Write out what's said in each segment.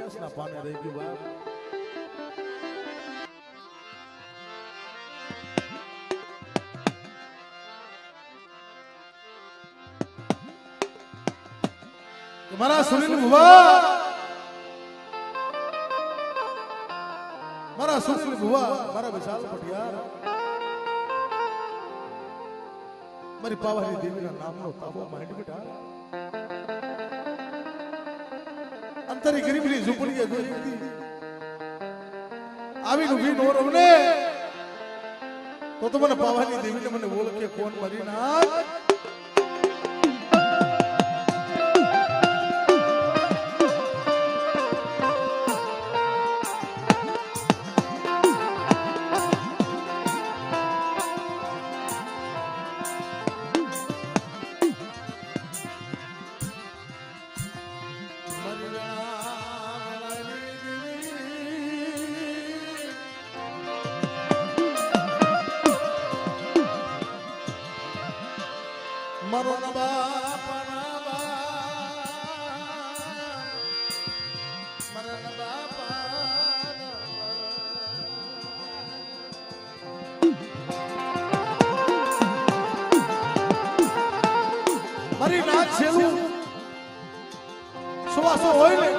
ઇતિહાસના પાને રહી ગયું બાપ. મારા સુનિલ ભુવા, મારા સુનિલ ભુવા, મારા વિશાલ પટિયાર, મારી પાવાની દેવીના નામનો તાબો માંડી બેટા. અંતરી ગરીબની ઝૂંપડીએ જોઈ હતી આવીને ઊભી નો રવને તો મને પાવાની દેવીને મને ઓળખે કોણ મારી નાખ. મારો ના બાપ ના બાપ, મારા ના બાપ મારી નાક છેલું સુવાસો હોય ને,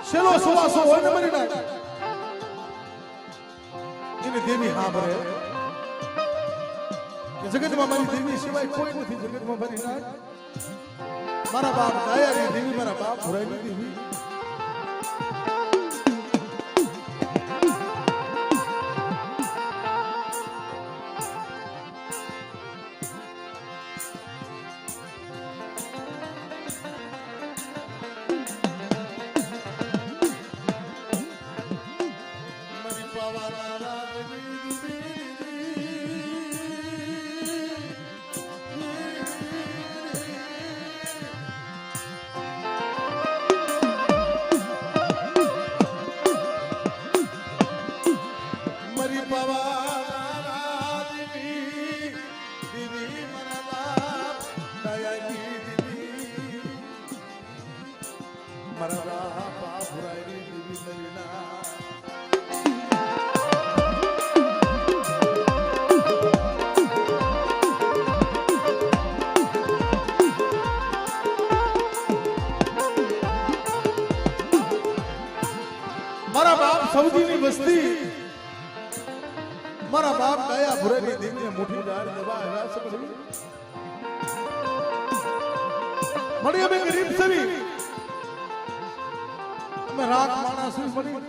છેલ્લો સુવાસો હોય ને મારી નાક એને દેવી સાંભળે. જગતમાં મારી દેવી સિવાય કોઈ નથી. જગતમાં મારી નાક મારા બાપ દયાની દેવી, મારા બાપ ભરાયની દેવી. મારી પાવાના મારા બાપ સૌદીની વસ્તી, મારા બાપ દયા ભુરાની દેવીને મુઠ્ઠી દાળ દવા આવ્યા છે. મળી અમે ગરીબ સવી, અમે રાત માણસ મળી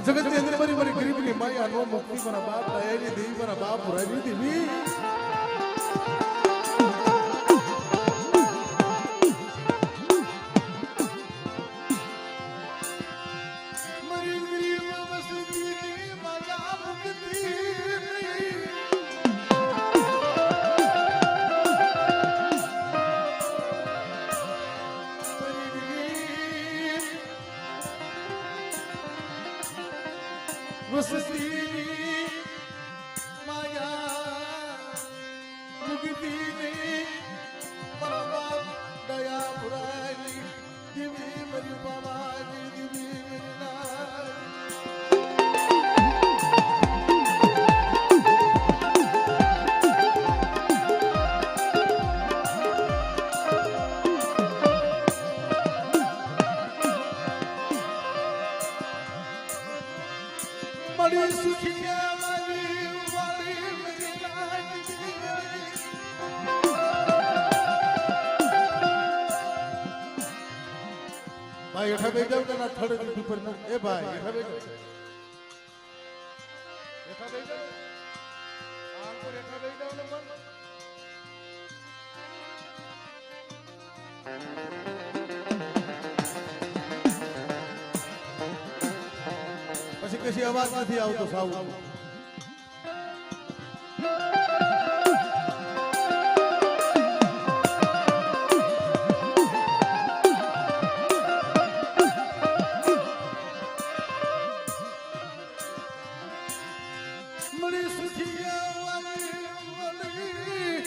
જગતની અંદર મારી મારી ગરીબની માયા નો મુક્તિ. મારા બાપ દયાની દેવી, મારા બાપ ભુરાની દેવી. વસતીની માયા મુગતીની મારા બાપ દયા પુરાની દેવી, મારી બાબાની દેવી, મારી નાય. મારી સુખિયા વાલી વાલી મારી નાય. ભાઈ એઠા બેસી જાવ ના થડ ઉપર ના. એ ભાઈ એઠા બેસી જાવ, એઠા બેસી જાવ, આમ પર એઠા બેસી જાવ ને મન. પછી કશી અવાજ નથી આવતો સાવ. મારી સુખિયા વાલી વાલી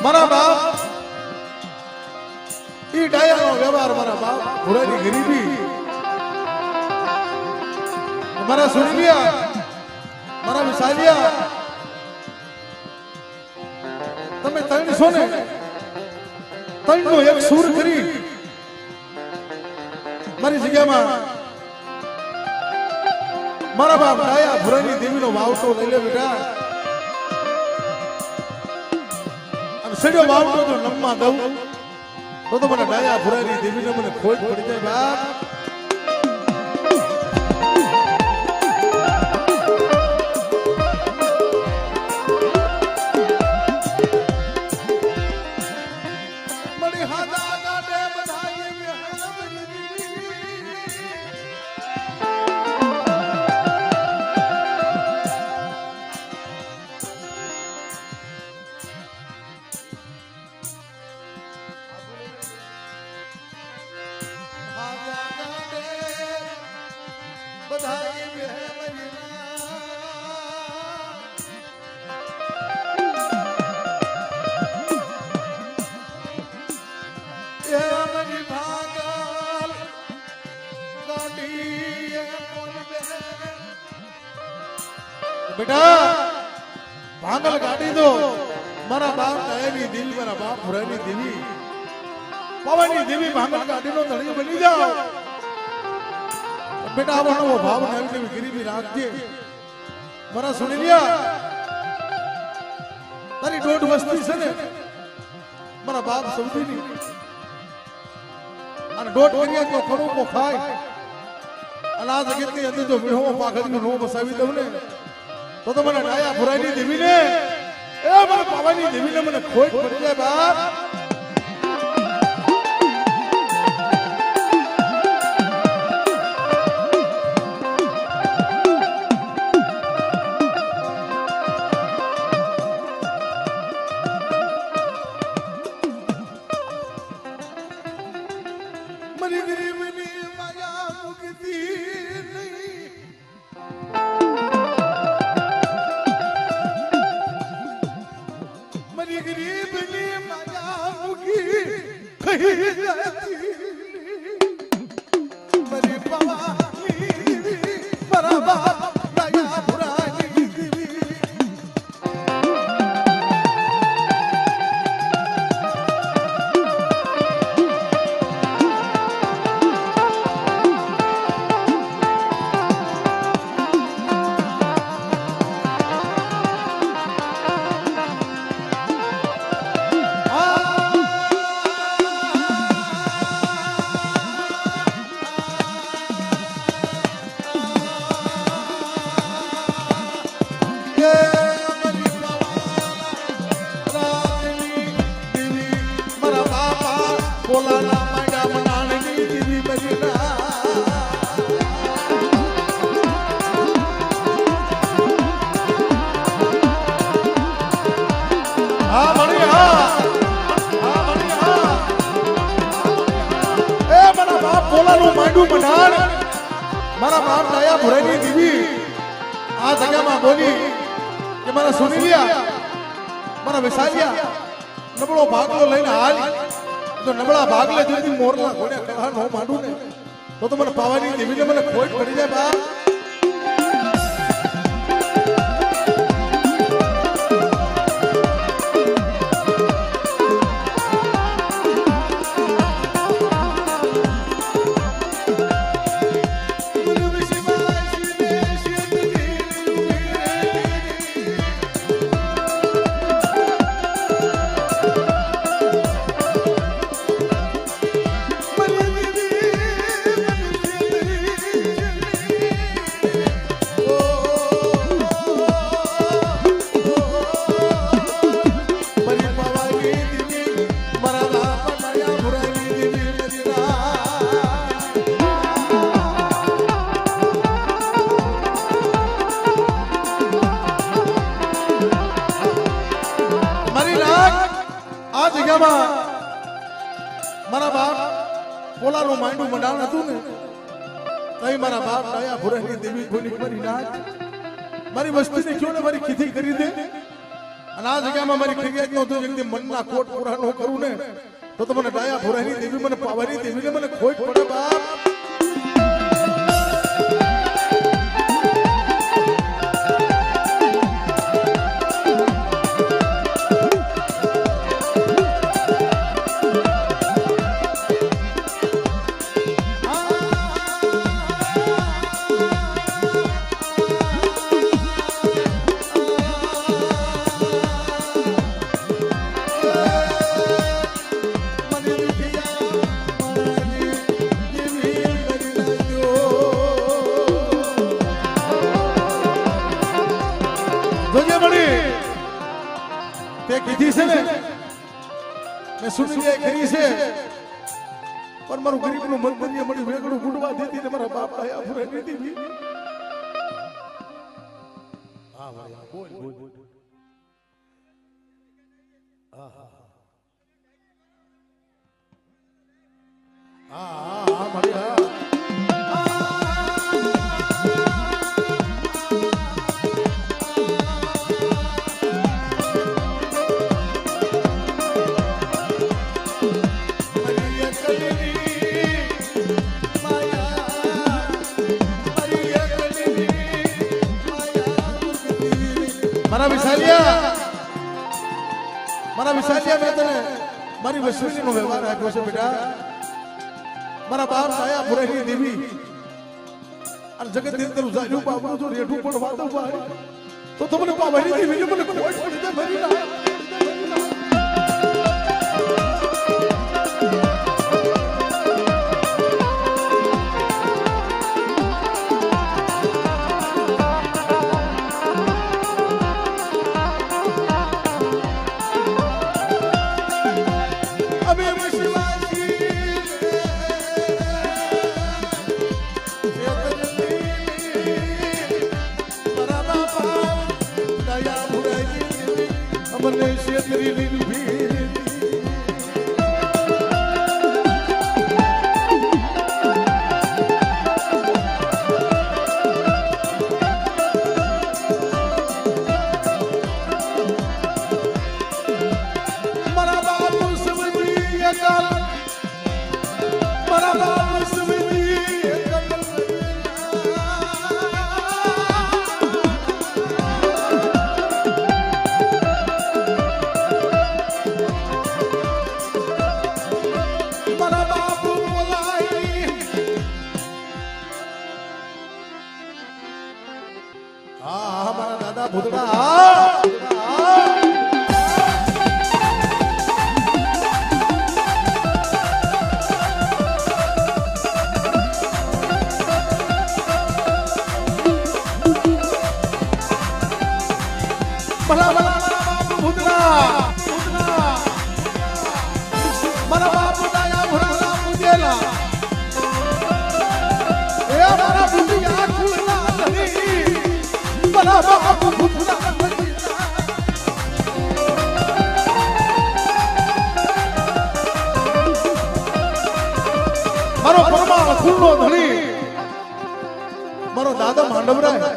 મારા બાપ ઈ ડાયાનો વ્યવહાર મારા બાપ ભુરાની ગરીબી મારા સુનિયા મારા વિશાલિયા તમે ત્રણસો ને ત્રણનો એક સૂર કરી મારી જગ્યામાં મારા બાપ ડાયા ભુરાની દેવીનો વાવટો લઈ લે બેટા અને સડ્યો વાવટો જો નમમાં દઉં તો મને ડાયા ભુરાની દેવીને મને ખોટ પડી જાય બાપ બેટા ભાંગલ કાઢી દો મારા બાપ દયાની દેવી મારા બાપ ભુરાની દેવી પવનની દેવી ભાંગલ કાઢીનો ધણી બની જાઓ બેટા આવો નવો ભાવ નવી નવી ગરીબી રાખજે મારા સુણી લ્યા તારી દોઢ વસ્તી છે ને મારા બાપ સૌથી અને દોઢ કરીએ તો ખરું કો ખાય અને આ જગતની અંદર જો મીઠો પાખડીનો નો બસાવી દઉં ને તો મને ડાયા ભુરાની દેવીને એ મને પાવાની દેવીને મને ખોટ પડી જાય બાપ મરી ગરીબની માયા મુકતી નહીં મરી ગરીબની માયા મુકી કહી જાતી મરી પવાની દેવી મારા બાપ દયા ભુરાની દેવી મારા બાપ ડાયા ભુરાની દેવી આ જગ્યામાં બોલી કે મારા સુનિલિયા મારા વિશાલિયા નબળો ભાગલો લઈને હાલ તો નબળા ભાગલે જોઈતી મોરલા ઘોડે કળા નો માંડું ને તો મને પાવાની દેવીને મને ખોટ પડી જાય બાપ મારા બાપ પોલાનું માંડું મંડાણ હતું ને તઈ મારા બાપ ડાયા ભુરાની દેવી ખોલી મારી નાખ મારી વસ્તીને ક્યો ને મારી ખીથી કરી દે અને આ જગ્યામાં મારી ફરિયાદ નો તો જલ્દી મનના કોટ પૂરા ન કરું ને તો મને ડાયા ભોરાની દેવી મને પાવાની દેવીને મને ખોટ પડે બાપ. સુની જાય ખરી છે પણ મારું ગરીબનું મન બની મળી વેગડું ગુડવા દીધી ને મારા બાપ આયા પૂરે દીધી. હા ભાઈ બોલ બોલ. હા હા હા હા મારી હા. મારા વિશાલિયા મેં તને મારી વસુલીનો વ્યવહાર આપ્યો છે બેટા. મારા બાપ આયા ભુરેની દેવી અને જગત ની અંદર ઉજાડ્યું બાબરું તો રેઠું પણ વાતો ભાઈ તો તમને પાવાની દેવીને મને ખોટ પડી જાય ભરી ના. મારો પરમાળ ખુલ્લો ધણી મારો દાદા માંડવરાય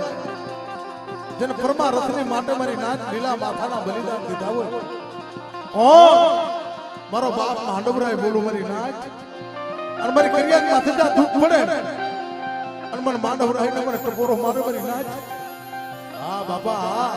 જેને પરમા રથની માટે મારી નાચ લીલા માથાના બલિદાન દીધા હોય મારો બાપ માંડવરાય બોલું મારી નાચ અને મારી કરિયાત માથે જા દુઃખ પડે અને મને માંડવરાય ને મને ટપોરો મારે મારી નાચ. હા બાપા હા.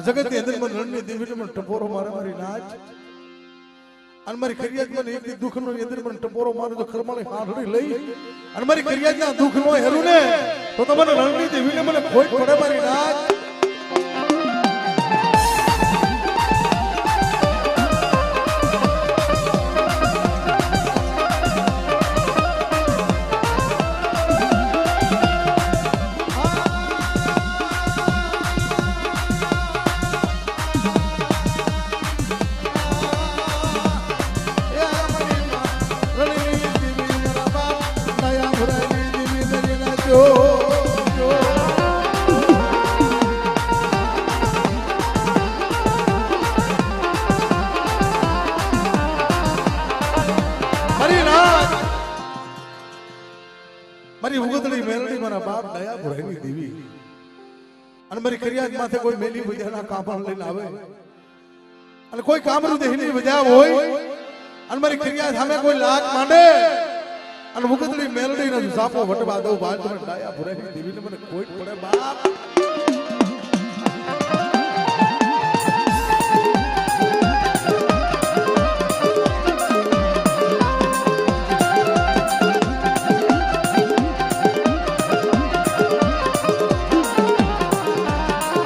જગત ની અંદર રણની દેવી ટપોરો મારે મારી નાચ અને મારી ફરિયાદમાં એક દુઃખનો એદર મને ટપોરો મારે તો ખરમાળી હાંડડી લઈ અને મારી ફરિયાદના દુઃખનો હેરું ને તો તમને રણની દેવીને મને ખોટ પડે મારી નાક. મારી ઉગતડી મેલડી મારા બાપ દયા ભરાની દેવી અને મારી ફરિયાદ માથે કોઈ મેલી બજાના કાપણ લઈને આવે અને કોઈ કામરૂ દેહની બજાવ હોય અને મારી ફરિયાદ સામે કોઈ લાત માંડે અને ઉગતડી મેલડી નો સાપો વટવા દઉં બાદ તમે દયા ભરાની દેવીને મને કોઈ પડે બાપ.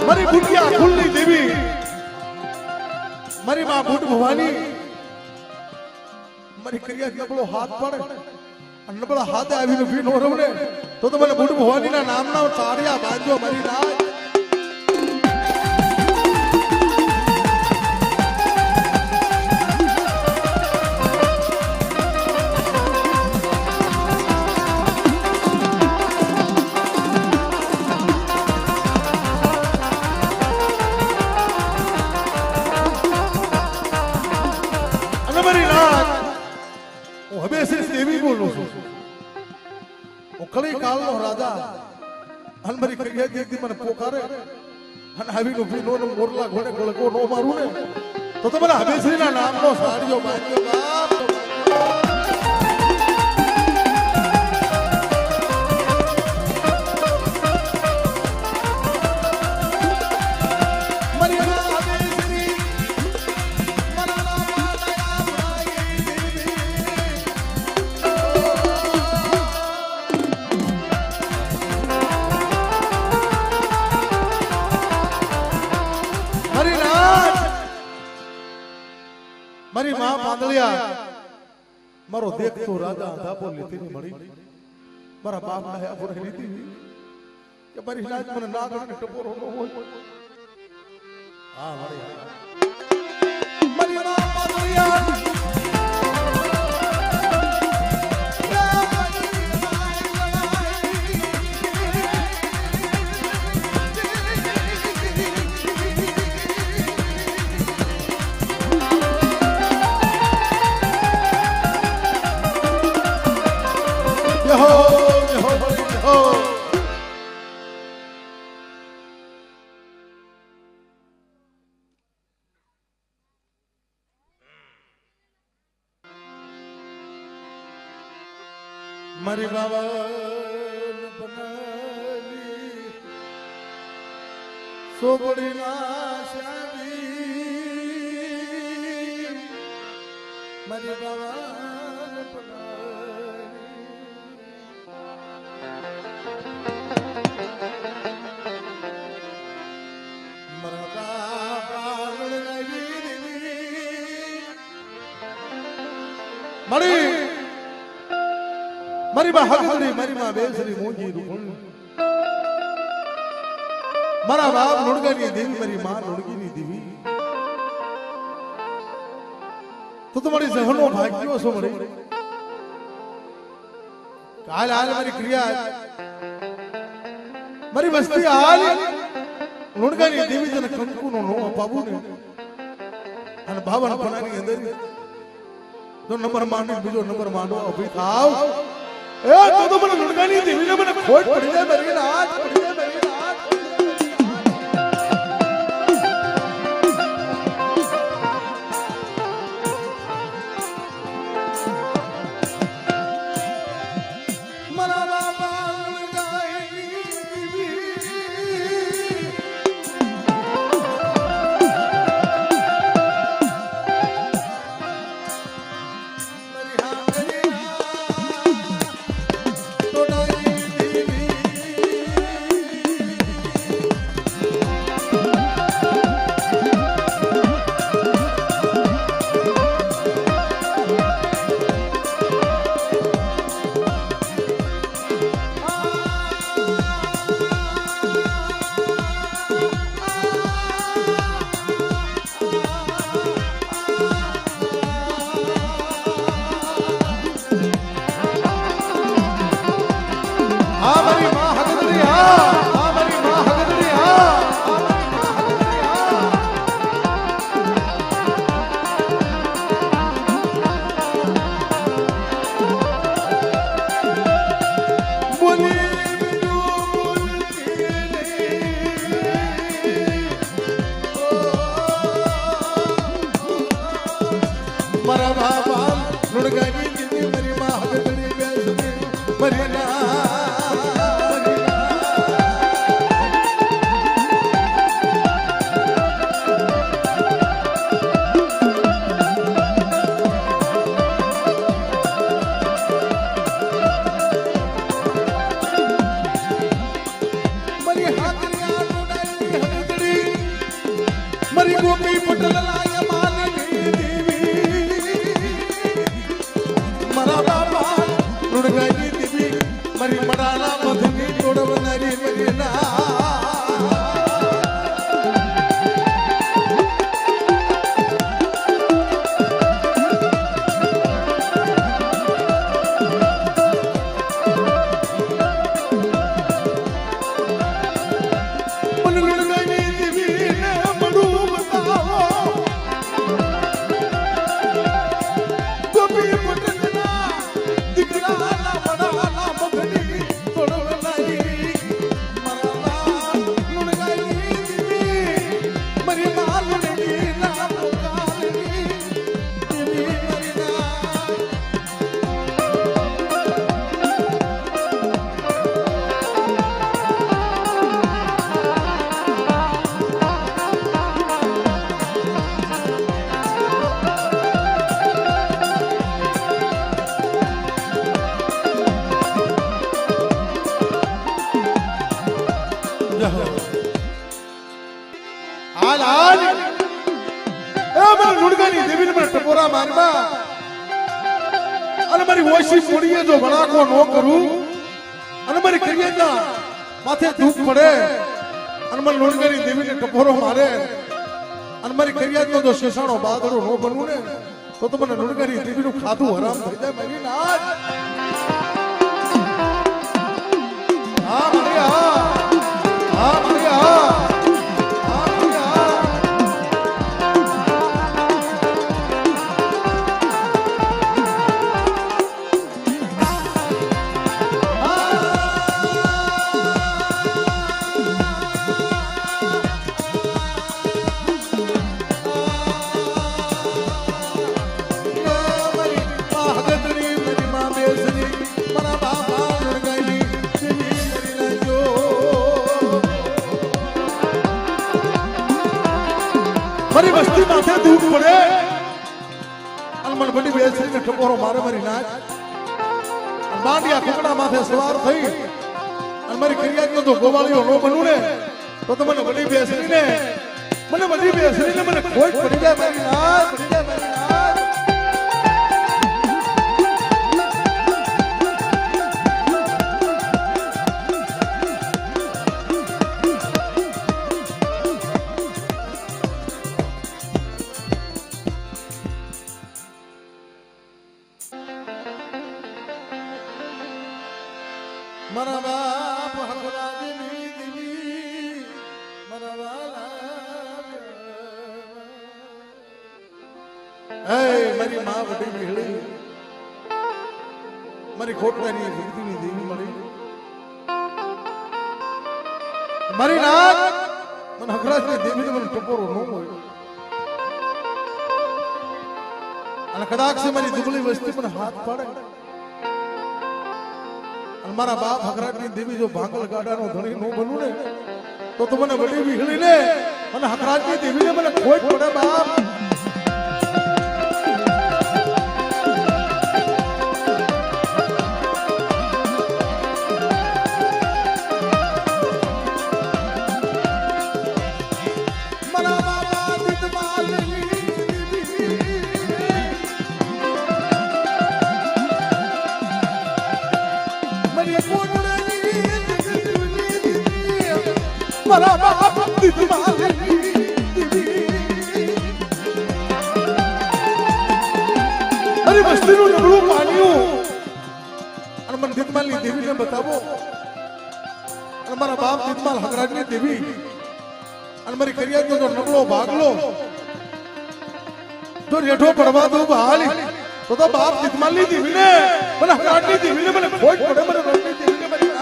મારી બુટિયા ખુલ્લી દેવી મારી માં બુટ ભવાની મારી ફરિયાદ નબળો હાથ પડે અને નબળા હાથે આવીને ભીનો રવડે તો મને બુટ ભવાની ના નામના તાળિયા બાંધો મારી રાજ. દેવી બોલું છું હું કળી કાળનો રાજા અને મારી ફરિયાદ એકદી મને પોકારે અને આવીનો ભીનો ને મોરલા ઘોડે ગળકો નો મારું ને તો તમારા હબેશ્રીના નામનો સાડીઓ બાંધ્યો બાપ. મારી માં પાંદળિયા મારો દેખતો રાજા ધાપો લીધી મળી મારા બાપ ના આબુ લીધી કે મારી લાજ મને નાગણ ટપોરો ન હોય. હા મારી માં પાંદળિયા મારી બાબા બનાવી સોબડી ના શાદી મારી બાબા મારી મારી બા હકડી મારી માં બેસરી મોજી રૂણ મારા બાપ લુણગાની દેવી મારી માં લુણગીની દેવી તો તમારી સહનો ભાગ્યો છો મળી કાલ હાલ મારી ક્રિયા મારી વસ્તી હાલ લુણગાની દેવી તને કંકુ નો અપાવું ને અને બાવન પનાની અંદર તો નંબર માંડો બીજો નંબર માંડો અભી થાવ એ તો મને લુણગાની દેવીને મને ખોટ પડી જાય મારી રાત પડી જાય મારી રાત. મારા બાબા લુણગાની દેવી મારા બાપા લુણગાની દીદી મારી માં હગડડી બેસની મરી ના જો વણાકો નો કરું અને મારી કરિયાના માથે દુઃખ પડે અને મને લુણગાની દેવીને ટપોરો મારે અને મારી કરિયાનો જો શેષાણો બાદડો નો બનવું ને તો મને લુણગાની દેવીનું ખાધું હરામ થઈ જાય મારી નાથ. હા મારી હા હા મારી હા મારી વસ્તી માથે દુઃખ પડે અને મને બધી બેસરીને ટપોરો મારે મારી નાચ બાંડિયા કુકડા માથે સવાર થઈ અને મારી કરિયાનો જો ગોવાળીઓ નો બનવું ને તો મને બધી બેસરીને મને ખોટ પડી જાય મારી નાચ પડી જાય મારી નાચ. મારા બાપ હકરાજની દેવી મારા વાલા હે મારી માં વડી વિહળી મારી ખોટલાની જગતીની દેવી મળી મારી નાથ મને હકરાજની દેવીને મને ટપોરો ન મળ્યો અને કદાચ મારી દુબળી વસ્તી મને હાથ પાડે મારા બાપ હકરાજની દેવી જો ભાંગલ ગાડાનો ધણી નો બનવું ને તો મને વડી વિહળી ને અને હકરાજની દેવીને મને ખોટ પડે બાપ. મારા બાપ દીદી અરે વસ્તીનું નબળું પાડ્યું અને મને દીદમાલની દેવીને બતાવો અને મારા બાપ દીદમાલ હકરાજની દેવી અને મારી કરિયાનો જો નબળો ભાગલો જો રેઠો પડવા દો હાલી તો બાપ દીદમાલની દેવીને મને હકરાજની દેવીને મને ખોટ પડે મને રણની દેવીને મારી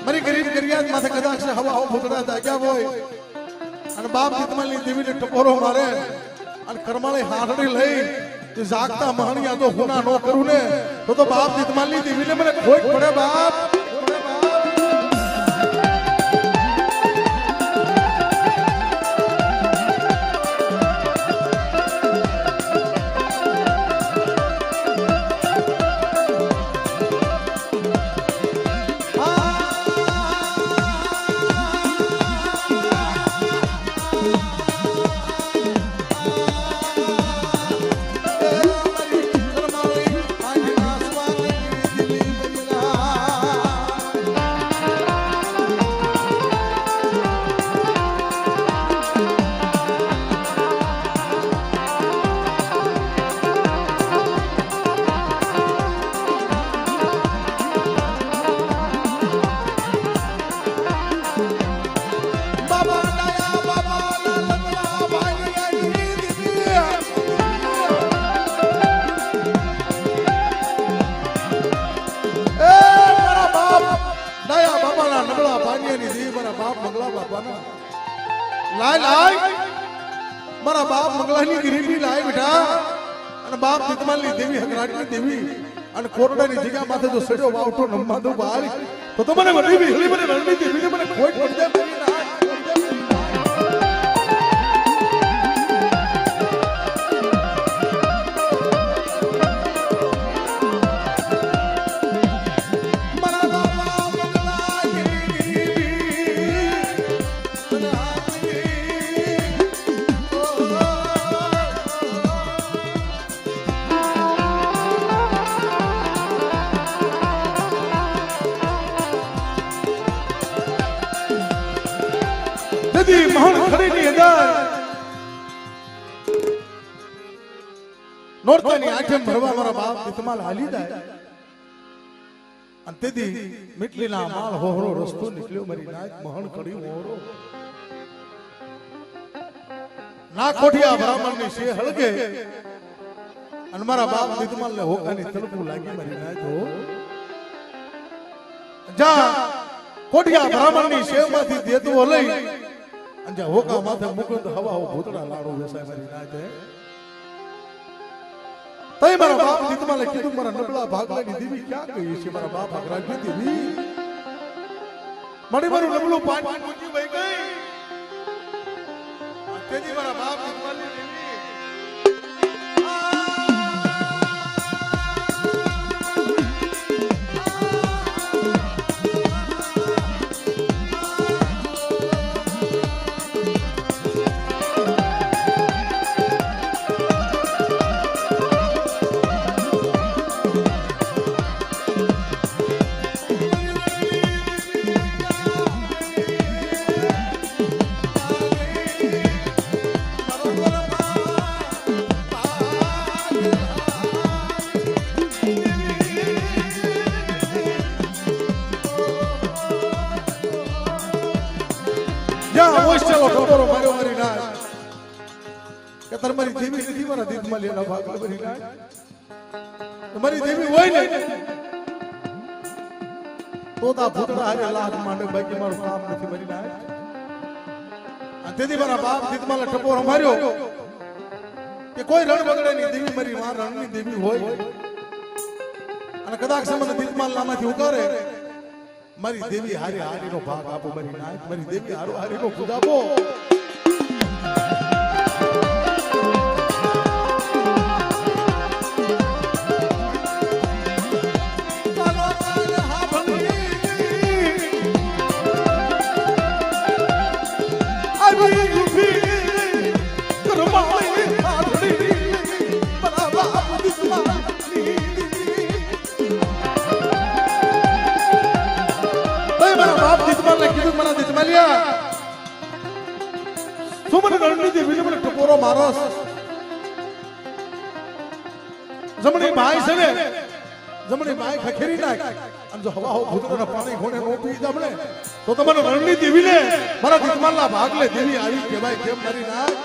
મારી ગરીબ ગરિયાદ માથે કદાચ હવા હો ભૂતડા જાગ્યા હોય અને બાપ જીતમાલની દેવીને ટપોરો મારે અને કરમાળી હાથડી લઈ જે જાગતા મહણિયા તો ગુના નો કરું ને તો બાપ જીતમાલની દેવીને મને ખોટ પડે બાપ. મારા બાપ મંગલાની ગરીબી લાય બેટા અને બાપ જીતમાલની દેવી હકરાટની દેવી અને કોરડાની જગ્યા માથે જો સડ્યો વાવટો નમવા દો બહાર તો મને વડી હળી મને રણની દેવીને મને ખોટ પડી જાય. મહાન ખરીની અંદર નોરતાની આઠમ ભરવા મારા બાપ જીતમાલ હાલી જાય અને તેથી મીટલીના માળ હોહરો રસ્તો નીકળ્યો મારી નાચ મહાન ખરી હોહરો ના કોઠિયા બ્રાહ્મણની શે હળગે અને મારા બાપ જીતમાલને હોકાની તલપું લાગી મારી નાચ હો જા કોઠિયા બ્રાહ્મણની શેમાંથી દેતો લઈ અંજા હોકા માથે મુકુંદ હવા હો ભૂતડા લાડો વેસાય મારી નાચે તઈ મારા બાપ જીતમાલે કીધું મારા નબળા ભાગલાની દેવી ક્યાં ગઈ છે મારા બાપ ભાગરાની દેવી મારી મારું નબળું પાણી મૂકી વઈ ગઈ તેથી મારા બાપ જીતમાલની દેવી મારી દેવી નથી મારા દીદમાં લેના ભાગ બની ના તમારી દેવી હોય ને તો તા ભૂતડા હારે લાખ માંડે બાકી મારું કામ નથી મરી ના આ તેથી મારા બાપ દીદમાં ટપોરો માર્યો કે કોઈ રણ બગડેની દેવી મારી માં રણની દેવી હોય અને કદાચ મને દીદમાં લામાંથી ઉકારે મારી દેવી હારે હારીનો ભાગ આપો મારી ના મારી દેવી હારો હારીનો ખુદ આપો. જમણી ભાઈ છે ને જમણી ભાઈ ખખેરી નાખ અને જો હવા હો ભૂતરાના પાણી ઘોણે નો પી જમણે તો તમારો રણની દેવીને મારા જીતમાલના ભાગલે દેવી આવી કહેવાય કેમ મારી નાખ.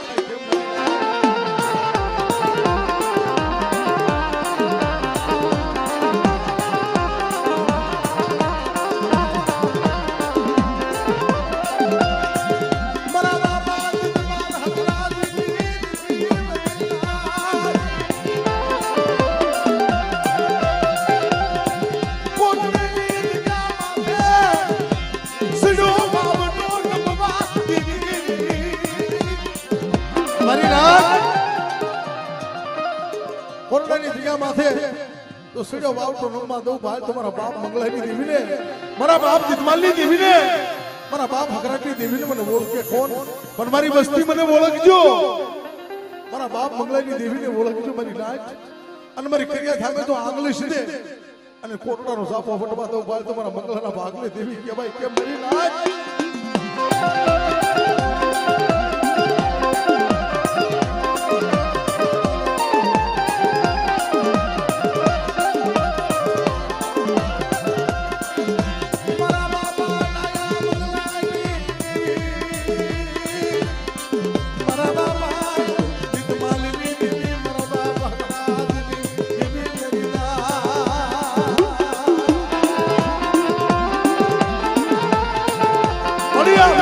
માથે તો સીડો વાવતો નમવા દઉં ભાઈ તમારા બાપ મંગળાની દેવીને મારા બાપ જીતમાલની દેવીને મારા બાપ હકરાટની દેવીને મને ઓળખે કોણ પણ મારી વસ્તી મને ઓળખજો મારા બાપ મંગળાની દેવીને ઓળખજો મારી નાચ અને મારી કરિયા થામે તો આંગળી સીધે અને કોટડાનો સાપો ફટવા દઉં ભાઈ તમારા મંગળાના ભાગને દેવી કે ભાઈ કેમ મારી નાચ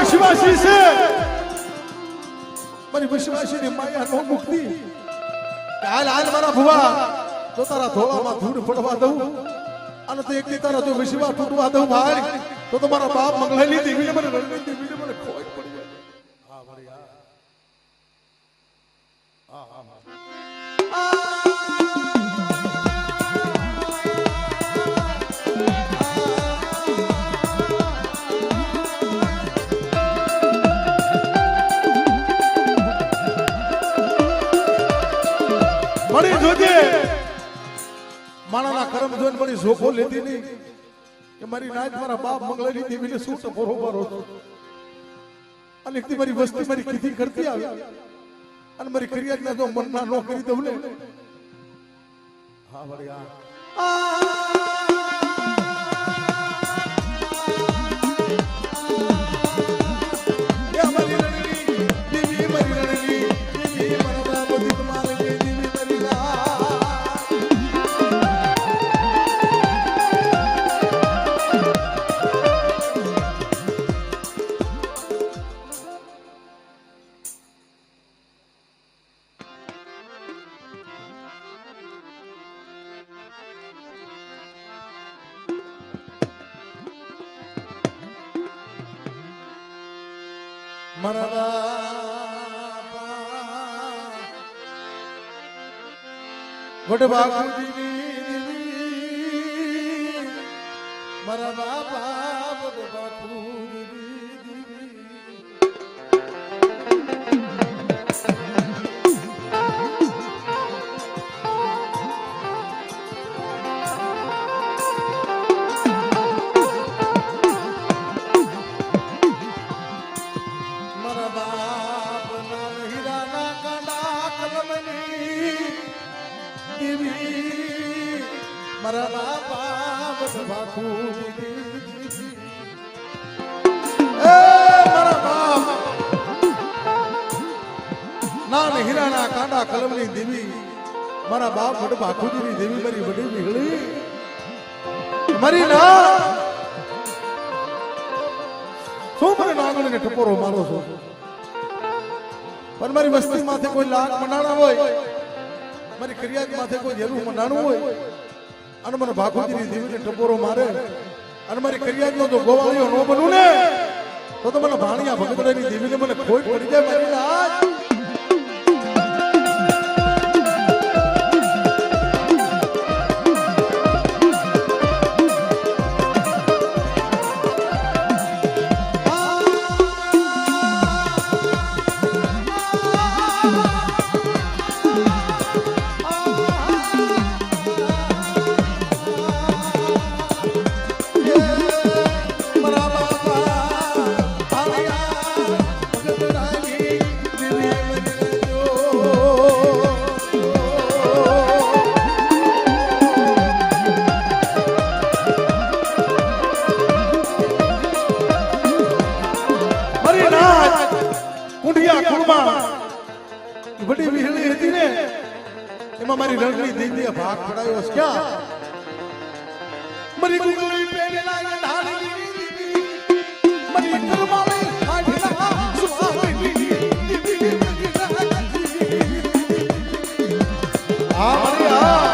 વિશ્વાસી છે મારી વિશ્વાસીની માયા નો મુક્તિ હાલ હાલ મારા ભુવા તો તારા ધોળામાં ધૂળ પડવા દઉં અને તો એક તારા જો વિશ્વાસ તૂટવા દઉં ભાઈ તો તમારા બાપ મંગળાની દેવીને મને રણની દેવીને મને ખોટ પડી જાય હા મારી હા હા મળી જોજે માણાના કરમ જોઈને મળી ઝોખો લેતી નહીં કે મારી નાચ મારા બાપ મંગળાની દેવીને શું ટપોરો મારો અને એકથી મારી વસ્તી મારી કીધી કરતી આવી અને મારી કરિયાતના જો મનના નો કરી દઉં ને હા વળી મારા વડ બાપુજી મારા બાપા વડ બાપુજી મારા બાપ નાન હીરાના કાંડા કલમની દેવી મારા બાપ વડ ભાખુજીની દેવી મારી વડી વિહળી મારી ના શું મને નાગણીને ટપોરો મારો છો પણ મારી વસ્તી માથે કોઈ લાખ મનાણા હોય મારી કરિયાત માથે કોઈ જરૂર મનાણું હોય અને મને ભાખુજીની દેવીને ટપોરો મારે અને મારી કરિયાતનો જો ગોવાળીઓ ન બનું ને તો મને ભાણિયા ભગતડાની દેવીને મને ખોટ પડી જાય મારી નાચ વડી વિહળી હતી ને એમાં મારી રણની દેવીએ ભાગ પડાયો છે ક્યાં મારી ગુગળી પેરેલા ઢાળી દીધી મારી કરમાળે આઢલા સુહાવી દીધી આ મારી આ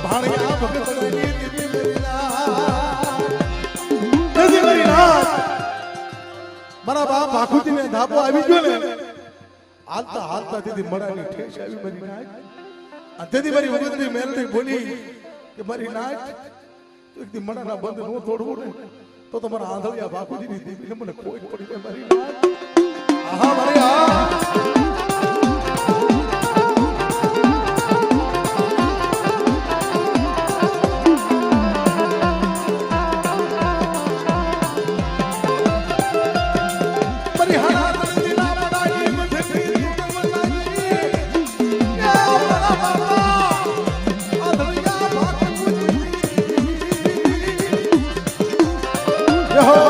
ભાણિયા ભગતની દીદી મેરી નાથ. દીદી મેરી નાથ. મારા બાપ ભાખુજીને ધાબો આવી ગયો ને હાલતા હાલતા દીદી મરાની ઠેસ આવી મારી નાથ. આ દીદી મારી ઉગતની મેલડી બોલી કે મારી નાથ તો એકદી મરાના બંધ નો તોડવું ને તો તમારા આંધળિયા બાપુજીની દીકરીને મને કોઈ પડી જાય મારી નાથ. આહા મારી આ Oh